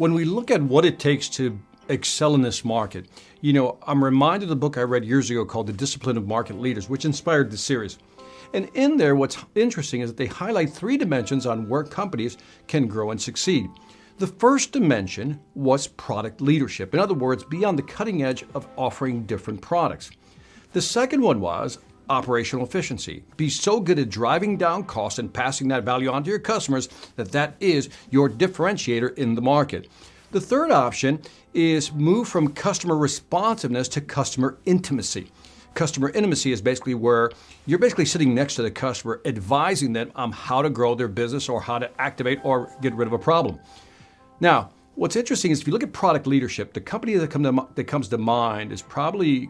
When we look at what it takes to excel in this market, I'm reminded of the book I read years ago called The Discipline of Market Leaders, which inspired this series. And in there, what's interesting is that they highlight 3 dimensions on where companies can grow and succeed. The first dimension was product leadership. In other words, be on the cutting edge of offering different products. The second one was operational efficiency. Be so good at driving down costs and passing that value on to your customers that is your differentiator in the market. The third option is move from customer responsiveness to customer intimacy. Customer intimacy is basically where you're basically sitting next to the customer, advising them on how to grow their business or how to activate or get rid of a problem. Now, what's interesting is if you look at product leadership, the company that comes to mind is probably,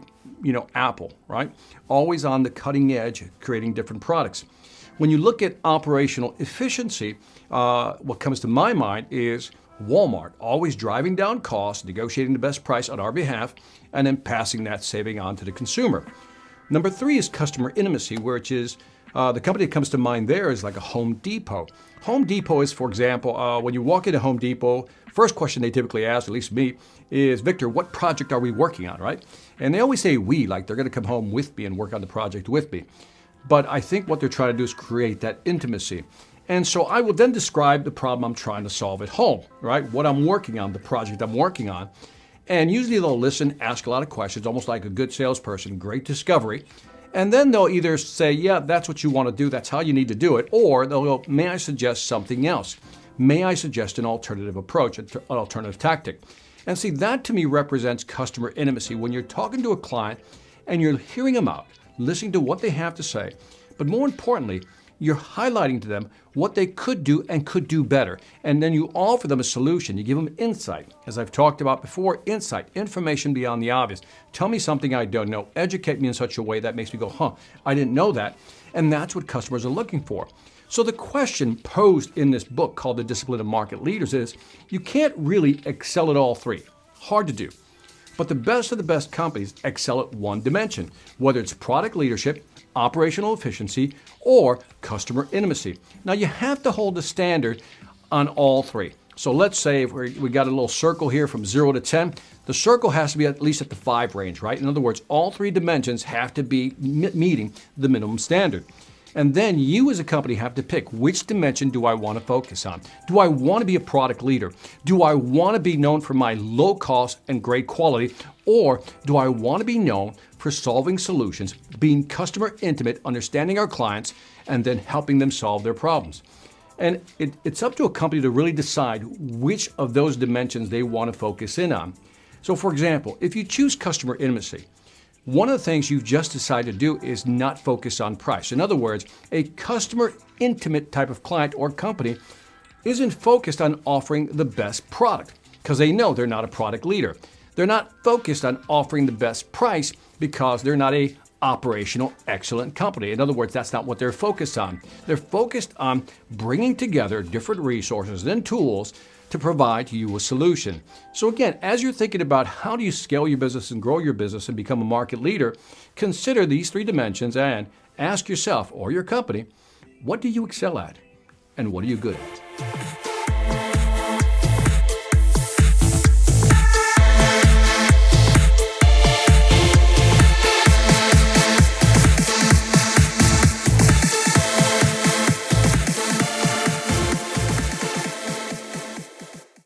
Apple, right? Always on the cutting edge, creating different products. When you look at operational efficiency, what comes to my mind is Walmart, always driving down costs, negotiating the best price on our behalf, and then passing that saving on to the consumer. Number 3 is customer intimacy, which is the company that comes to mind there is like a Home Depot. Home Depot is, for example, when you walk into Home Depot, first question they typically ask, at least me, is, Victor, what project are we working on, right? And they always say we, like they're going to come home with me and work on the project with me. But I think what they're trying to do is create that intimacy. And so I will then describe the problem I'm trying to solve at home, right? What I'm working on, the project I'm working on. And usually they'll listen, ask a lot of questions, almost like a good salesperson, great discovery. And then they'll either say, yeah, that's what you want to do, that's how you need to do it, or they'll go, may I suggest something else? May I suggest an alternative approach, an alternative tactic? And see, that to me represents customer intimacy. When you're talking to a client and you're hearing them out, listening to what they have to say, but more importantly, you're highlighting to them what they could do and could do better. And then you offer them a solution. You give them insight. As I've talked about before, insight, information beyond the obvious. Tell me something I don't know. Educate me in such a way that makes me go, I didn't know that. And that's what customers are looking for. So the question posed in this book called The Discipline of Market Leaders is, you can't really excel at all 3. Hard to do. But the best of the best companies excel at one dimension, whether it's product leadership, operational efficiency, or customer intimacy. Now you have to hold the standard on all 3. So let's say if we got a little circle here from 0 to 10, the circle has to be at least at the 5 range, right? In other words, all 3 dimensions have to be meeting the minimum standard. And then you as a company have to pick, which dimension do I want to focus on? Do I want to be a product leader? Do I want to be known for my low cost and great quality? Or do I want to be known for solving solutions, being customer intimate, understanding our clients, and then helping them solve their problems? And it's up to a company to really decide which of those dimensions they want to focus in on. So for example, if you choose customer intimacy, one of the things you've just decided to do is not focus on price. In other words, a customer intimate type of client or company isn't focused on offering the best product because they know they're not a product leader. They're not focused on offering the best price because they're not a operational excellent company. In other words, that's not what they're focused on. They're focused on bringing together different resources and tools to provide you a solution. So again, as you're thinking about how do you scale your business and grow your business and become a market leader, consider these 3 dimensions and ask yourself or your company, what do you excel at and what are you good at?